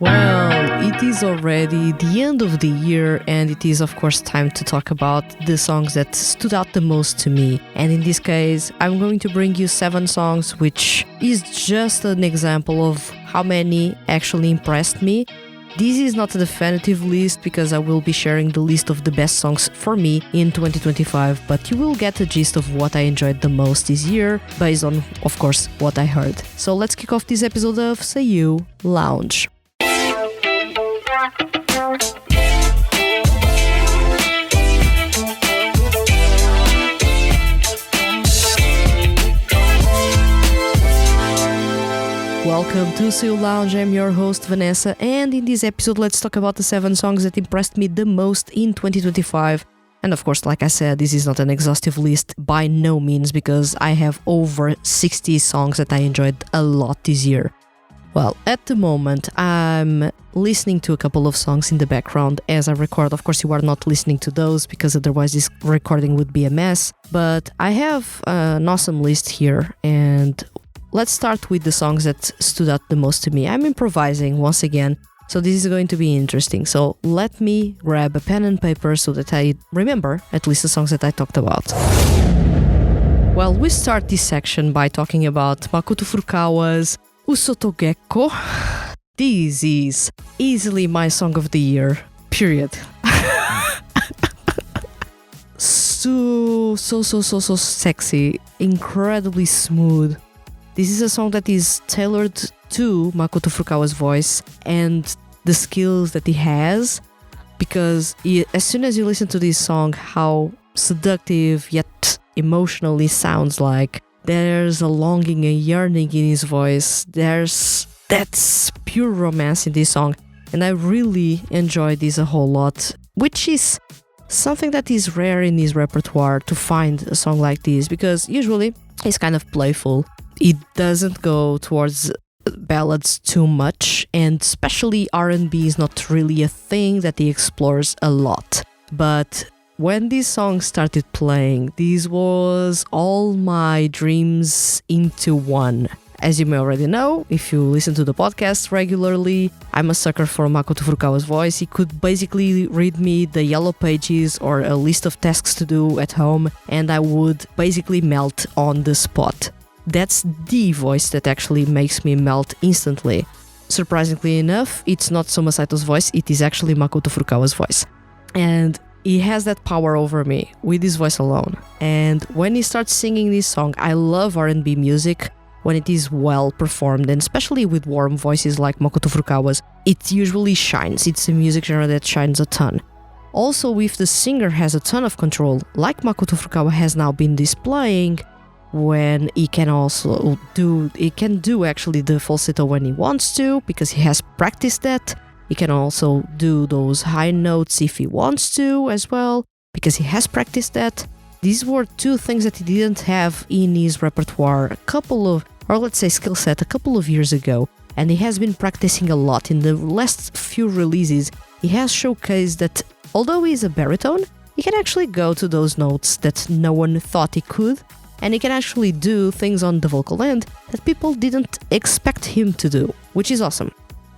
Well, it is already the end of the year, and it is of course time to talk about the songs that stood out the most to me. And in this case, I'm going to bring you 7 songs, which is just an example of how many actually impressed me. This is not a definitive list because I will be sharing the list of the best songs for me in 2025, but you will get a gist of what I enjoyed the most this year based on, of course, what I heard. So let's kick off this episode of SEIYUU Lounge. Welcome to SEIYUU Lounge, I'm your host Vanessa, and in this episode let's talk about the 7 songs that impressed me the most in 2025. And of course, like I said, this is not an exhaustive list by no means, because I have over 60 songs that I enjoyed a lot this year. Well, at the moment I'm listening to a couple of songs in the background as I record. Of course, you are not listening to those because otherwise this recording would be a mess, but I have an awesome list here, and let's start with the songs that stood out the most to me. I'm improvising once again, so this is going to be interesting. So let me grab a pen and paper so that I remember at least the songs that I talked about. Well, we start this section by talking about Makoto Furukawa's Usotogekko. This is easily my song of the year, period. So sexy, incredibly smooth. This is a song that is tailored to Makoto Furukawa's voice and the skills that he has, because as soon as you listen to this song, how seductive yet emotionally sounds like. There's a longing, a yearning in his voice. That's pure romance in this song, and I really enjoy this a whole lot, which is something that is rare in his repertoire, to find a song like this, because usually it's kind of playful. It doesn't go towards ballads too much, and especially R&B is not really a thing that he explores a lot. But when this song started playing, this was all my dreams into one. As you may already know, if you listen to the podcast regularly, I'm a sucker for Makoto Furukawa's voice. He could basically read me the yellow pages or a list of tasks to do at home, and I would basically melt on the spot. That's the voice that actually makes me melt instantly. Surprisingly enough, it's not Soma Saito's voice, it is actually Makoto Furukawa's voice. And he has that power over me with his voice alone. And when he starts singing this song, I love R&B music when it is well performed, and especially with warm voices like Makoto Furukawa's, it usually shines. It's a music genre that shines a ton. Also, if the singer has a ton of control, like Makoto Furukawa has now been displaying, when he can do actually the falsetto when he wants to, because he has practiced that. He can also do those high notes if he wants to as well, because he has practiced that. These were 2 things that he didn't have in his repertoire a couple of years ago, and he has been practicing a lot. In the last few releases, he has showcased that although he's a baritone, he can actually go to those notes that no one thought he could, and he can actually do things on the vocal end that people didn't expect him to do, which is awesome.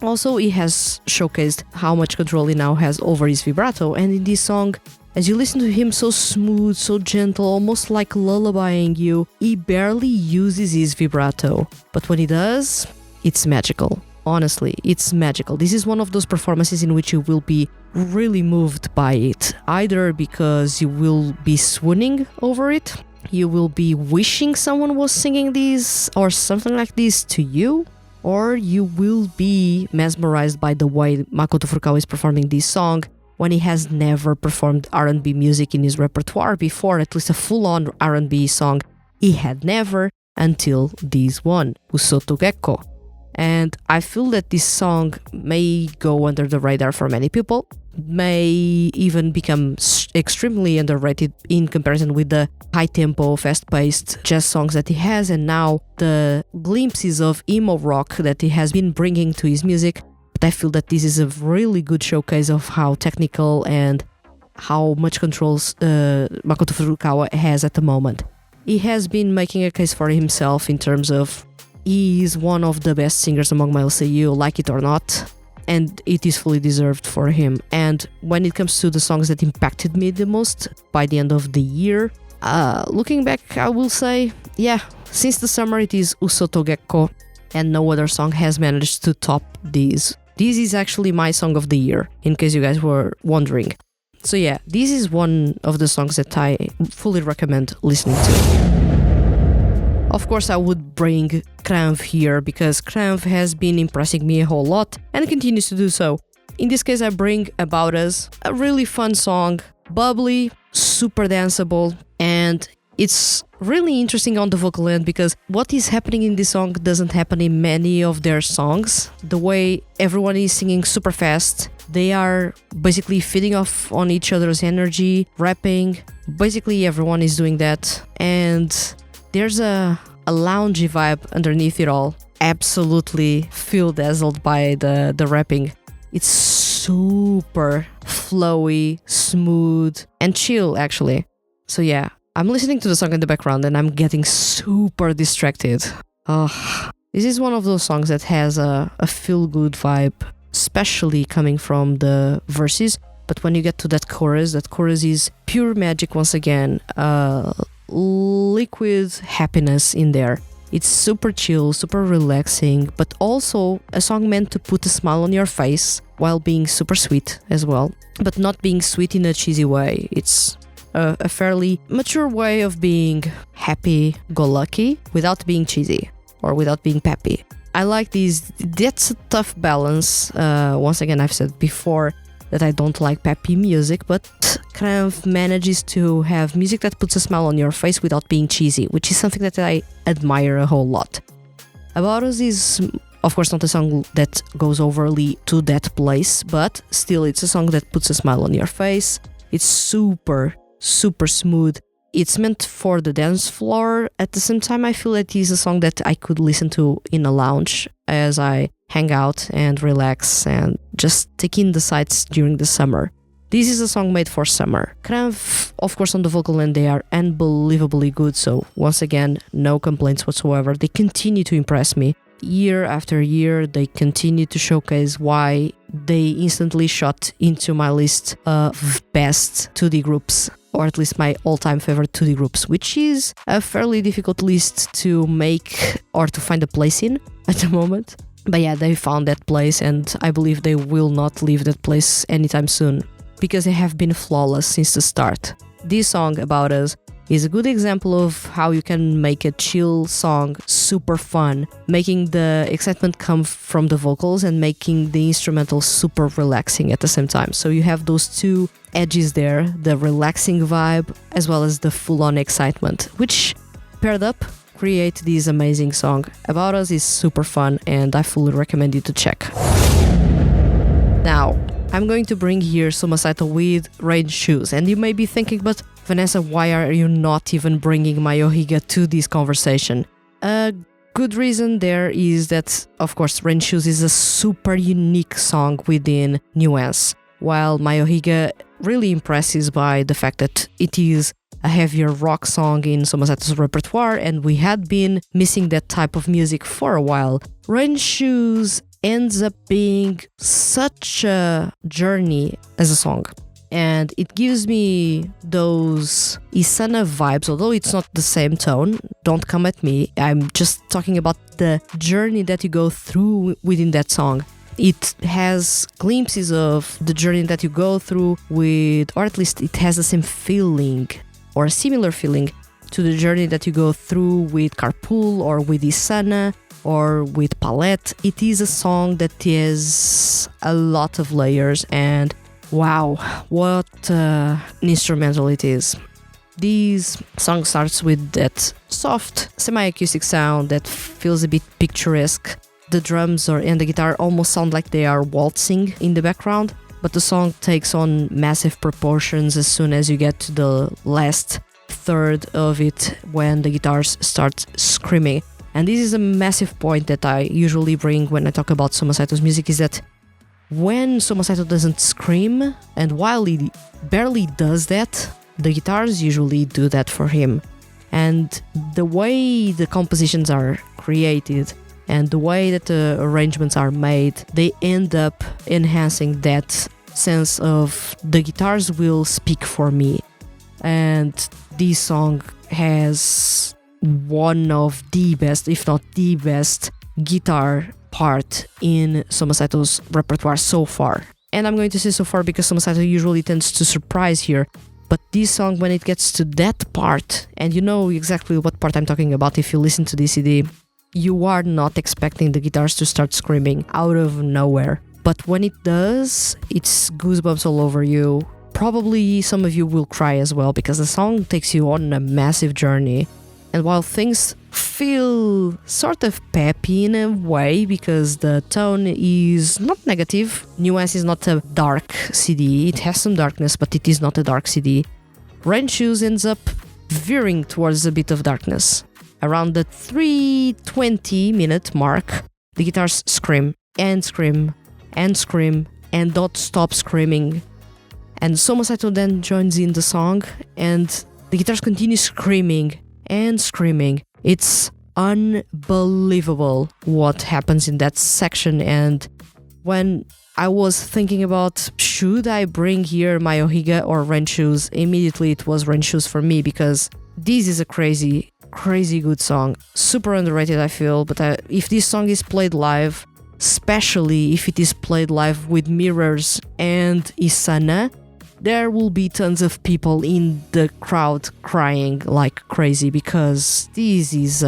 Also, he has showcased how much control he now has over his vibrato, and in this song, as you listen to him, so smooth, so gentle, almost like lullabying you, he barely uses his vibrato. But when he does, it's magical. Honestly, it's magical. This is one of those performances in which you will be really moved by it, either because you will be swooning over it, you will be wishing someone was singing this or something like this to you, or you will be mesmerized by the way Makoto Furukawa is performing this song when he has never performed R&B music in his repertoire before, at least a full-on R&B song. He had never until this one, Usotogekko. And I feel that this song may go under the radar for many people, may even become extremely underrated in comparison with the high-tempo, fast-paced jazz songs that he has, and now the glimpses of emo rock that he has been bringing to his music. But I feel that this is a really good showcase of how technical and how much controls Makoto Furukawa has at the moment. He has been making a case for himself in terms of he is one of the best singers among male seiyuu, like it or not. and it is fully deserved for him. And when it comes to the songs that impacted me the most by the end of the year, looking back, I will say, yeah, since the summer it is Usoto Gekko, and no other song has managed to top these. This is actually my song of the year, in case you guys were wondering. So yeah, this is one of the songs that I fully recommend listening to. Of course, I would bring Kranv here, because Kranv has been impressing me a whole lot and continues to do so. In this case, I bring About Us, a really fun song, bubbly, super danceable, and it's really interesting on the vocal end, because what is happening in this song doesn't happen in many of their songs. The way everyone is singing super fast, they are basically feeding off on each other's energy, rapping. Basically everyone is doing that, and there's a loungy vibe underneath it all. Absolutely feel dazzled by the rapping. It's super flowy, smooth, and chill actually. So yeah, I'm listening to the song in the background and I'm getting super distracted. This is one of those songs that has a feel-good vibe, especially coming from the verses. But when you get to that chorus is pure magic once again. Liquid happiness in there. It's super chill, super relaxing, but also a song meant to put a smile on your face while being super sweet as well. But not being sweet in a cheesy way. It's a fairly mature way of being happy-go-lucky without being cheesy or without being peppy. I like these. That's a tough balance. Once again, I've said before that I don't like peppy music, but Kranv manages to have music that puts a smile on your face without being cheesy, which is something that I admire a whole lot. About Us is, of course, not a song that goes overly to that place, but still it's a song that puts a smile on your face. It's super smooth. It's meant for the dance floor. At the same time, I feel that it is a song that I could listen to in a lounge as I hang out and relax and just take in the sights during the summer. This is a song made for summer. Kranv, of course, on the vocal end, they are unbelievably good. So once again, no complaints whatsoever. They continue to impress me. Year after year, they continue to showcase why they instantly shot into my list of best 2D groups, or at least my all-time favorite 2D groups, which is a fairly difficult list to make or to find a place in at the moment. But yeah, they found that place, and I believe they will not leave that place anytime soon, because they have been flawless since the start. This song, About Us, is a good example of how you can make a chill song super fun, making the excitement come from the vocals and making the instrumental super relaxing at the same time. So you have those two edges there, the relaxing vibe as well as the full-on excitement, which paired up create this amazing song. About Us is super fun and I fully recommend you to check. Now, I'm going to bring here Soma Saito with Rain Shoes, and you may be thinking, but Vanessa, why are you not even bringing Mayohiga to this conversation? A good reason there is that, of course, Rain Shoes is a super unique song within Nuance, while Mayohiga really impresses by the fact that it is a heavier rock song in Soma Saito's repertoire, and we had been missing that type of music for a while. Rain Shoes ends up being such a journey as a song, and it gives me those Isana vibes, although it's not the same tone. Don't come at me, I'm just talking about the journey that you go through within that song. It has glimpses of the journey that you go through with, or at least it has the same feeling or a similar feeling to the journey that you go through with Carpool or with Isana or with Palette. It is a song that is a lot of layers, and wow, what an instrumental it is. This song starts with that soft semi-acoustic sound that feels a bit picturesque. The drums and the guitar almost sound like they are waltzing in the background, but the song takes on massive proportions as soon as you get to the last third of it, when the guitars start screaming. And this is a massive point that I usually bring when I talk about Soma Saito's music, is that when Soma Saito doesn't scream, and while he barely does that, the guitars usually do that for him. And the way the compositions are created and the way that the arrangements are made, they end up enhancing that sense of the guitars will speak for me. And this song has one of the best, if not the best, guitar part in Somasaito's repertoire so far. And I'm going to say so far because Somasaito usually tends to surprise here. But this song, when it gets to that part, and you know exactly what part I'm talking about if you listen to this CD, you are not expecting the guitars to start screaming out of nowhere. But when it does, it's goosebumps all over you. Probably some of you will cry as well because the song takes you on a massive journey. And while things feel sort of peppy in a way because the tone is not negative, Nuance is not a dark CD, it has some darkness but it is not a dark CD. Rain Shoes ends up veering towards a bit of darkness. Around the 3:20 minute mark, the guitars scream and scream and scream and don't stop screaming. And Somasaito then joins in the song and the guitars continue screaming and screaming. It's unbelievable what happens in that section. And when I was thinking about should I bring here my Ohiga or Rain Shoes, immediately it was Rain Shoes for me because this is a crazy good song. Super underrated, I feel, but if this song is played live, especially if it is played live with mirrors and Isana, there will be tons of people in the crowd crying like crazy because this is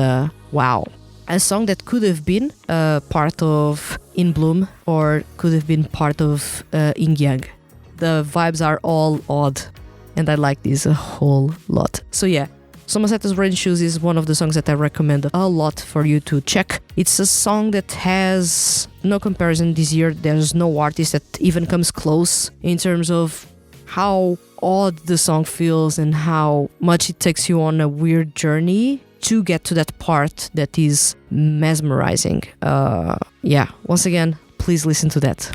wow. A song that could have been part of In Bloom or could have been part of Yin Yang. The vibes are all odd and I like this a whole lot. So yeah, Somasaito's Rain Shoes is one of the songs that I recommend a lot for you to check. It's a song that has no comparison this year. There's no artist that even comes close in terms of how odd the song feels and how much it takes you on a weird journey to get to that part that is mesmerizing. Yeah, once again, please listen to that.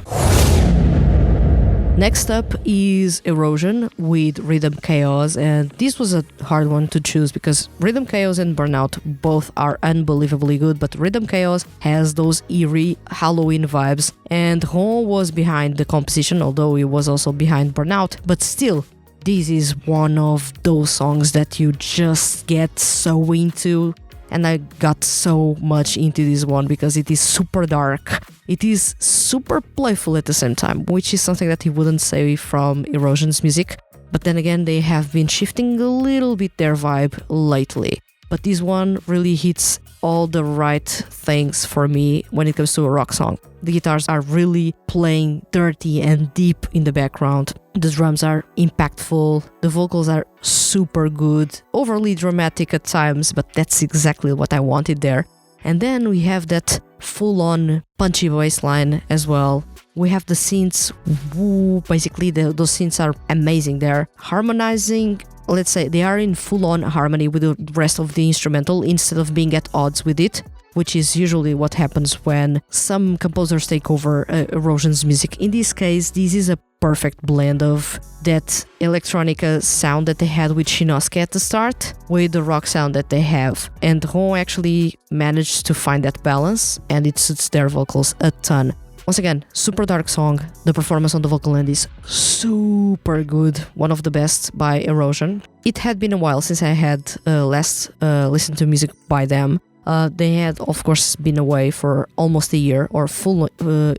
Next up is Erosion with Rhythm Chaos, and this was a hard one to choose because Rhythm Chaos and Burnout both are unbelievably good, but Rhythm Chaos has those eerie Halloween vibes, and Hon was behind the composition, although he was also behind Burnout, but still, this is one of those songs that you just get so into. And I got so much into this one because it is super dark. It is super playful at the same time, which is something that you wouldn't say from Erosion's music. But then again, they have been shifting a little bit their vibe lately. But this one really hits all the right things for me when it comes to a rock song. The guitars are really playing dirty and deep in the background. The drums are impactful. The vocals are super good. Overly dramatic at times, but that's exactly what I wanted there. And then we have that full-on punchy bass line as well. We have the synths. Woo, basically, those synths are amazing. They're harmonizing. Let's say they are in full-on harmony with the rest of the instrumental instead of being at odds with it, which is usually what happens when some composers take over Erosion's music. In this case, this is a perfect blend of that electronica sound that they had with Shinosuke at the start with the rock sound that they have. And Hon actually managed to find that balance, and it suits their vocals a ton. Once again, super dark song. The performance on the vocal end is super good. One of the best by Erosion. It had been a while since I had last listened to music by them. They had, of course, been away for almost a year or full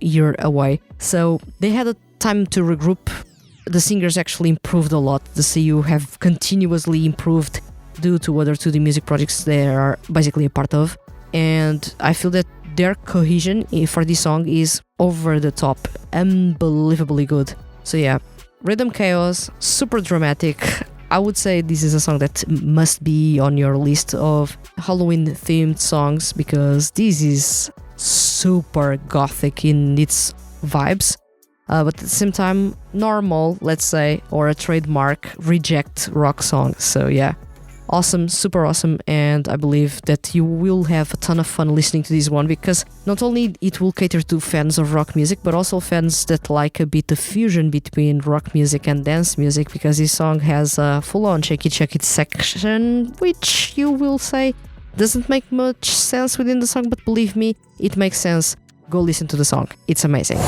year away. So they had a time to regroup. The singers actually improved a lot. The SEIYUU have continuously improved due to other 2D music projects they are basically a part of. And I feel that their cohesion for this song is over the top, unbelievably good. So yeah, Rhythm Chaos, super dramatic. I would say this is a song that must be on your list of Halloween themed songs because this is super gothic in its vibes, but at the same time normal, let's say, or a trademark reject rock song. So yeah, awesome, super awesome, and I believe that you will have a ton of fun listening to this one because not only it will cater to fans of rock music but also fans that like a bit of fusion between rock music and dance music, because this song has a full-on shake it section, which you will say doesn't make much sense within the song, but believe me, it makes sense. Go listen to the song. It's amazing.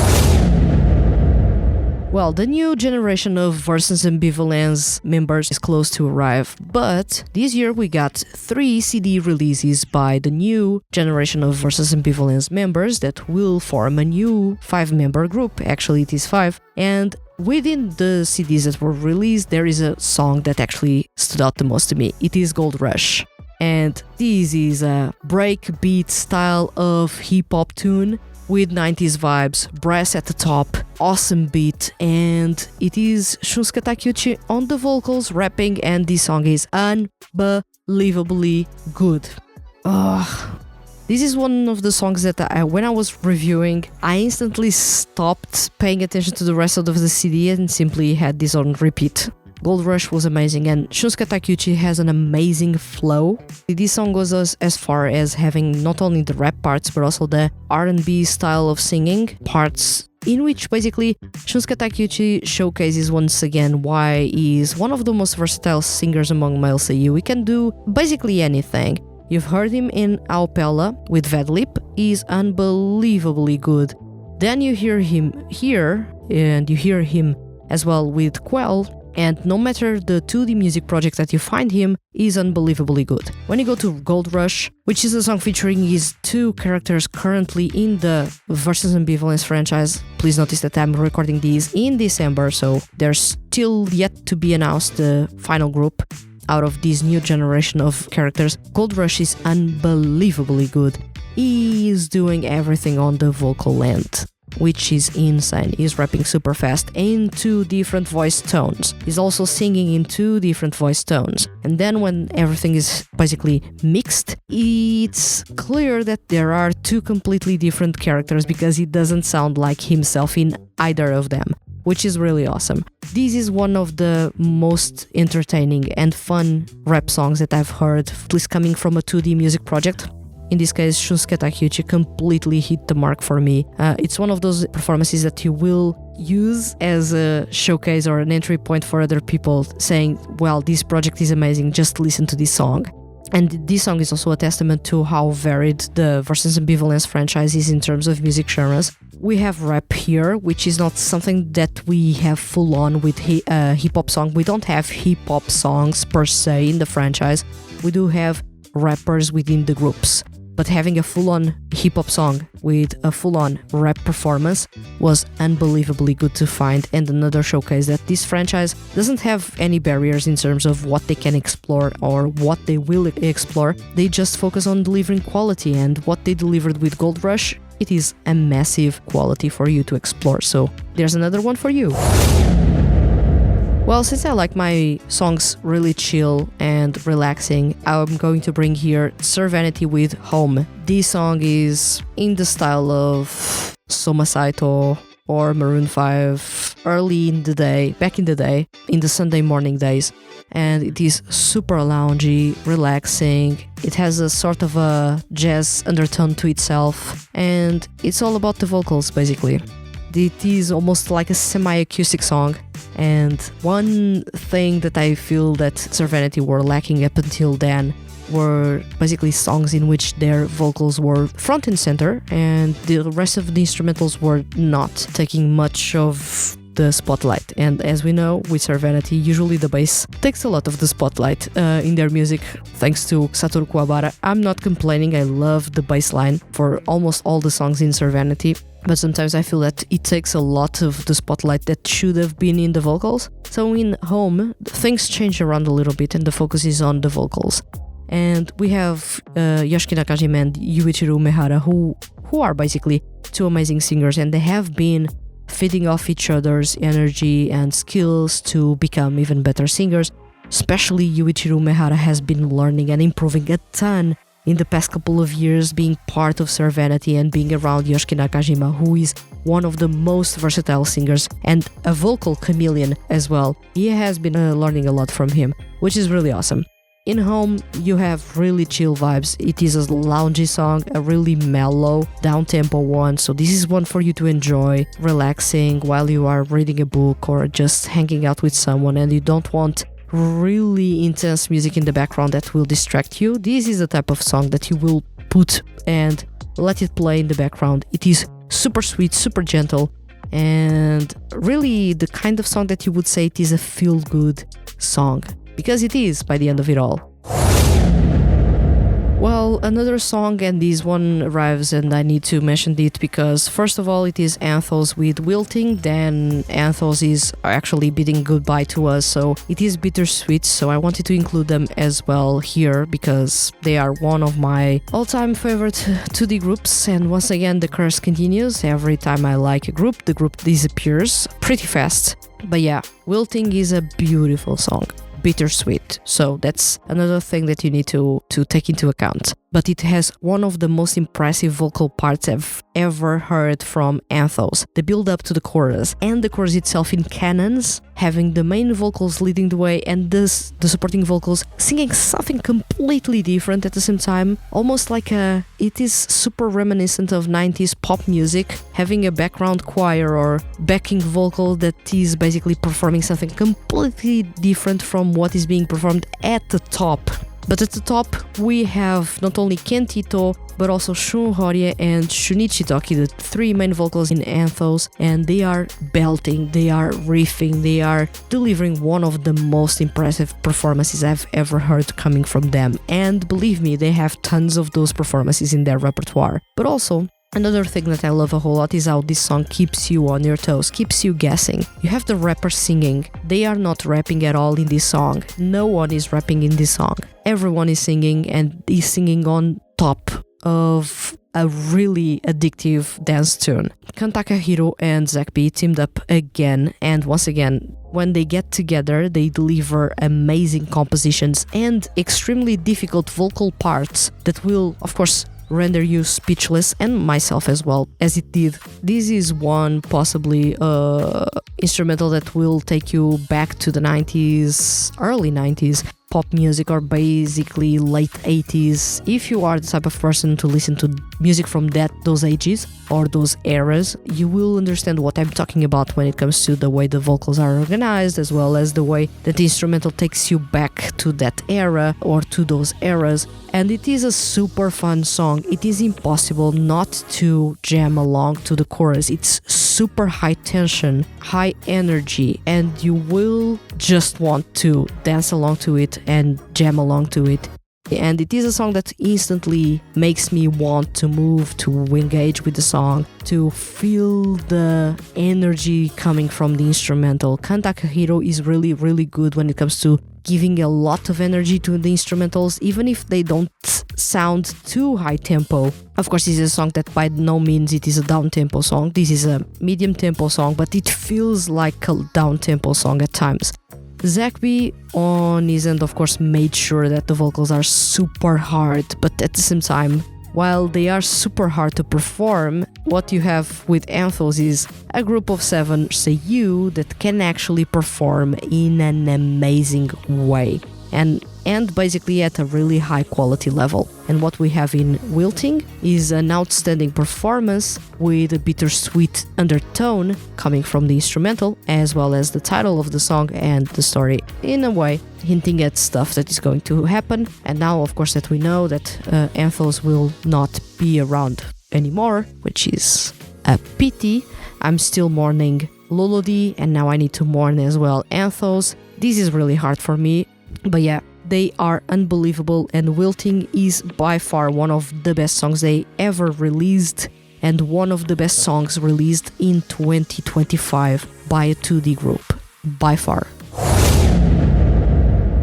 Well, the new generation of Versus Ambivalence members is close to arrive, but this year we got 3 CD releases by the new generation of Versus Ambivalence members that will form a new 5-member group. Actually, it is 5. And within the CDs that were released, there is a song that actually stood out the most to me. It is Gold Rush. And this is a breakbeat style of hip-hop tune with 90s vibes, brass at the top, awesome beat, and it is Shunsuke Takeuchi on the vocals rapping, and this song is unbelievably good. This is one of the songs that when I was reviewing, I instantly stopped paying attention to the rest of the CD and simply had this on repeat. Gold Rush was amazing, and Shunsuke Takeuchi has an amazing flow. This song goes as far as having not only the rap parts but also the R&B style of singing parts, in which basically Shunsuke Takeuchi showcases once again why he is one of the most versatile singers among male seiyuu. He can do basically anything. You've heard him in Aopella with Vedlip. He's unbelievably good. Then you hear him here, and you hear him as well with Quell. And no matter the 2D music project that you find him, is unbelievably good. When you go to Gold Rush, which is a song featuring his 2 characters currently in the Versus Ambivalence franchise, please notice that I'm recording these in December, so there's still yet to be announced the final group out of this new generation of characters. Gold Rush is unbelievably good. He is doing everything on the vocal length, which is insane. He's rapping super fast in 2 different voice tones. He's also singing in 2 different voice tones. And then when everything is basically mixed, it's clear that there are 2 completely different characters because he doesn't sound like himself in either of them, which is really awesome. This is one of the most entertaining and fun rap songs that I've heard, at least coming from a 2D music project. In this case, Shunsuke Takeuchi completely hit the mark for me. It's one of those performances that you will use as a showcase or an entry point for other people, saying, well, this project is amazing, just listen to this song. And this song is also a testament to how varied the Versus Ambivalence franchise is in terms of music genres. We have rap here, which is not something that we have full on with hip-hop song. We don't have hip-hop songs per se in the franchise. We do have rappers within the groups. But having a full-on hip-hop song with a full-on rap performance was unbelievably good to find, and another showcase that this franchise doesn't have any barriers in terms of what they can explore or what they will explore. They just focus on delivering quality, and what they delivered with Gold Rush, it is a massive quality for you to explore. So there's another one for you. Well, since I like my songs really chill and relaxing, I'm going to bring here Sir Vanity with Home. This song is in the style of Soma Saito or Maroon 5 early in the day, back in the day, in the Sunday morning days. And it is super loungy, relaxing. It has a sort of a jazz undertone to itself, and it's all about the vocals basically. It is almost like a semi-acoustic song. And one thing that I feel that Sir Vanity were lacking up until then were basically songs in which their vocals were front and center and the rest of the instrumentals were not taking much of the spotlight. And as we know, with Sir Vanity, usually the bass takes a lot of the spotlight in their music, thanks to Satoru Kuwabara. I'm not complaining, I love the bass line for almost all the songs in Sir Vanity. But sometimes I feel that it takes a lot of the spotlight that should have been in the vocals. So in Home, things change around a little bit and the focus is on the vocals. And we have Yoshiki Nakajima and Yuichiro Umehara, who are basically 2 amazing singers, and they have been feeding off each other's energy and skills to become even better singers. Especially Yuichiro Umehara has been learning and improving a ton in the past couple of years, being part of Sir Vanity and being around Yoshiki Nakajima, who is one of the most versatile singers and a vocal chameleon as well. He has been learning a lot from him, which is really awesome. In Home, you have really chill vibes. It is a loungy song, a really mellow, down-tempo one, so this is one for you to enjoy, relaxing while you are reading a book or just hanging out with someone and you don't want really intense music in the background that will distract you, this is the type of song that you will put and let it play in the background. It is super sweet, super gentle, and really the kind of song that you would say it is a feel-good song, because it is by the end of it all. Well, another song, and this one arrives and I need to mention it because first of all it is Anthos with Wilting, then Anthos is actually bidding goodbye to us, so it is bittersweet, so I wanted to include them as well here because they are one of my all-time favorite 2D groups, and once again the curse continues. Every time I like a group, the group disappears pretty fast. But yeah, Wilting is a beautiful song. Bittersweet, so that's another thing that you need to take into account. But it has one of the most impressive vocal parts I've ever heard from Anthos. The build up to the chorus, and the chorus itself in cannons, having the main vocals leading the way and the supporting vocals singing something completely different at the same time, almost like it is super reminiscent of 90s pop music, having a background choir or backing vocal that is basically performing something completely different from what is being performed at the top. But at the top, we have not only Kentito, but also Shun Horie and Shunichi Toki, the three main vocals in Anthos, and they are belting, they are riffing, they are delivering one of the most impressive performances I've ever heard coming from them. And believe me, they have tons of those performances in their repertoire. But also, another thing that I love a whole lot is how this song keeps you on your toes, keeps you guessing. You have the rapper singing. They are not rapping at all in this song. No one is rapping in this song. Everyone is singing, and is singing on top of a really addictive dance tune. Kantaka Hiro and Zach B teamed up again, and once again, when they get together, they deliver amazing compositions and extremely difficult vocal parts that will, of course, render you speechless, and myself as well, as it did. This is one possibly instrumental that will take you back to the 90s, early 90s pop music, or basically late 80s. If you are the type of person to listen to music from those ages or those eras, you will understand what I'm talking about when it comes to the way the vocals are organized, as well as the way that the instrumental takes you back to that era or to those eras. And it is a super fun song. It is impossible not to jam along to the chorus. It's super high tension, high energy, and you will just want to dance along to it and jam along to it. And it is a song that instantly makes me want to move, to engage with the song, to feel the energy coming from the instrumental. Kantaka Hiro is really, really good when it comes to giving a lot of energy to the instrumentals, even if they don't sound too high tempo. Of course, this is a song that by no means it is a down tempo song. This is a medium tempo song, but it feels like a down tempo song at times. Zach B on his end, of course, made sure that the vocals are super hard, but at the same time, while they are super hard to perform, what you have with Anthos is a group of 7 SEIYUU that can actually perform in an amazing way and basically at a really high quality level. And what we have in Wilting is an outstanding performance with a bittersweet undertone coming from the instrumental, as well as the title of the song and the story, in a way hinting at stuff that is going to happen. And now, of course, that we know that Anthos will not be around anymore, which is a pity. I'm still mourning Lolodi, and now I need to mourn as well Anthos. This is really hard for me, but yeah, they are unbelievable, and Wilting is by far one of the best songs they ever released, and one of the best songs released in 2025 by a 2D group, by far.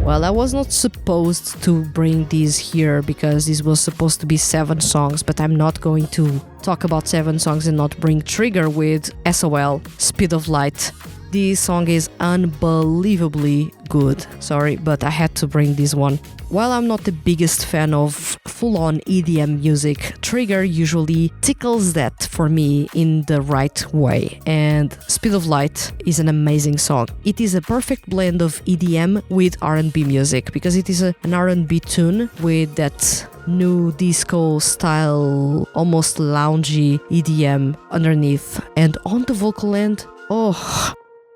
Well, I was not supposed to bring these here because this was supposed to be 7 songs, but I'm not going to talk about 7 songs and not bring Trigger with SOL, Speed of Light. This song is unbelievably good. Sorry, but I had to bring this one. While I'm not the biggest fan of full-on EDM music, Trigger usually tickles that for me in the right way. And Speed of Light is an amazing song. It is a perfect blend of EDM with R&B music, because it is an R&B tune with that new disco style, almost loungy EDM underneath. And on the vocal end, oh,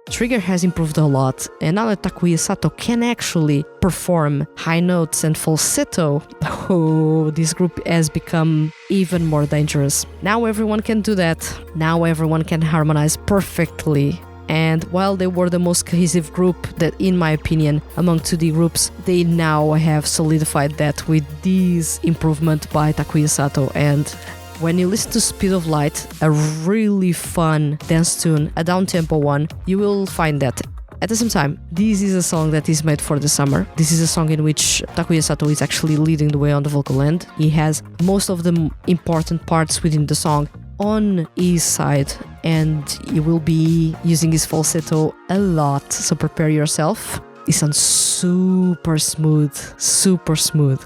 Trigger has improved a lot, and now that Takuya Sato can actually perform high notes and falsetto, this group has become even more dangerous. Now everyone can do that. Now everyone can harmonize perfectly. And while they were the most cohesive group that, in my opinion, among 2D groups, they now have solidified that with this improvement by Takuya Sato. And when you listen to Speed of Light, a really fun dance tune, a down-tempo one, you will find that. At the same time, this is a song that is made for the summer. This is a song in which Takuya Sato is actually leading the way on the vocal end. He has most of the important parts within the song on his side, and he will be using his falsetto a lot, so prepare yourself. It sounds super smooth, super smooth.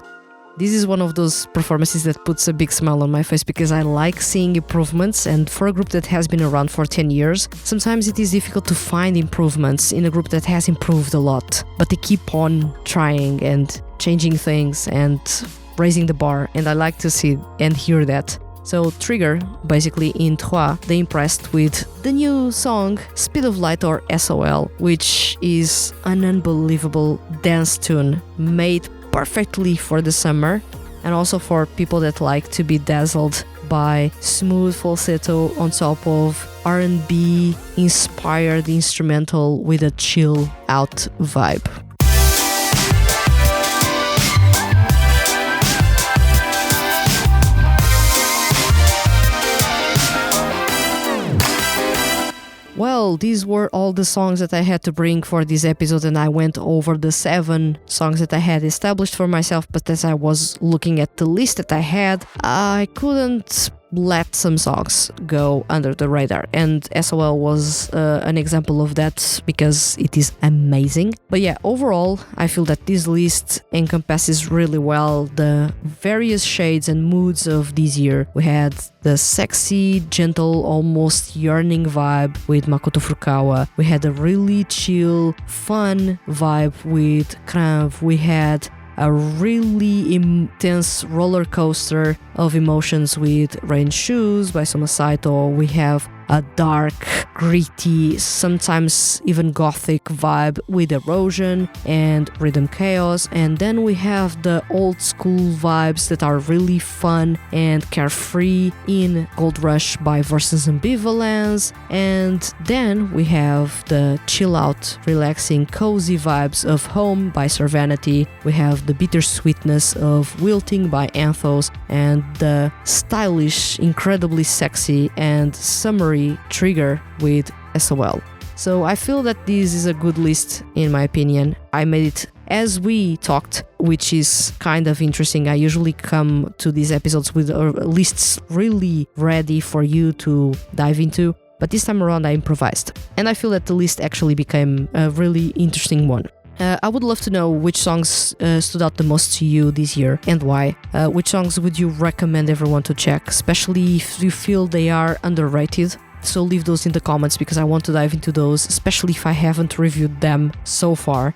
This is one of those performances that puts a big smile on my face because I like seeing improvements, and for a group that has been around for 10 years, sometimes it is difficult to find improvements in a group that has improved a lot, but they keep on trying and changing things and raising the bar, and I like to see and hear that. So Trigger, basically in Trois, they impressed with the new song Speed of Light, or SOL, which is an unbelievable dance tune made perfectly for the summer and also for people that like to be dazzled by smooth falsetto on top of R&B inspired instrumental with a chill out vibe. Well, these were all the songs that I had to bring for this episode, and I went over the 7 songs that I had established for myself, but as I was looking at the list that I had, I couldn't let some songs go under the radar, and SOL was an example of that because it is amazing. But yeah, overall I feel that this list encompasses really well the various shades and moods of this year. We had the sexy, gentle, almost yearning vibe with Makoto Furukawa. We had a really chill, fun vibe with Cranv. We had a really intense roller coaster of emotions with Rain Shoes by Soma Saito. We have a dark, gritty, sometimes even gothic vibe with Erosion and Rhythm Chaos. And then we have the old school vibes that are really fun and carefree in Gold Rush by Versus Ambivalence. And then we have the chill out, relaxing, cozy vibes of Home by Servanity. We have the bittersweetness of Wilting by Anthos, and the stylish, incredibly sexy and summery Trigger with SOL. So I feel that this is a good list in my opinion. I made it as we talked, which is kind of interesting. I usually come to these episodes with lists really ready for you to dive into, but this time around I improvised, and I feel that the list actually became a really interesting one. I would love to know which songs stood out the most to you this year and why. Which songs would you recommend everyone to check, especially if you feel they are underrated? So leave those in the comments because I want to dive into those, especially if I haven't reviewed them so far.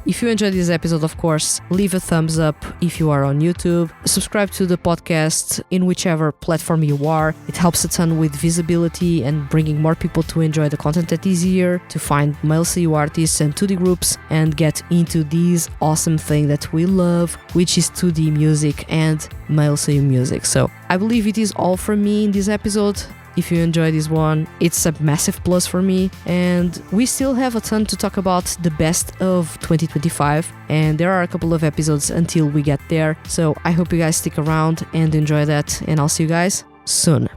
If you enjoyed this episode, of course, leave a thumbs up if you are on YouTube. Subscribe to the podcast in whichever platform you are. It helps a ton with visibility and bringing more people to enjoy the content that is here, to find male SEIYUU artists and 2D groups and get into this awesome thing that we love, which is 2D music and male SEIYUU music. So I believe it is all from me in this episode. If you enjoy this one, it's a massive plus for me, and we still have a ton to talk about the best of 2025, and there are a couple of episodes until we get there, so I hope you guys stick around and enjoy that, and I'll see you guys soon.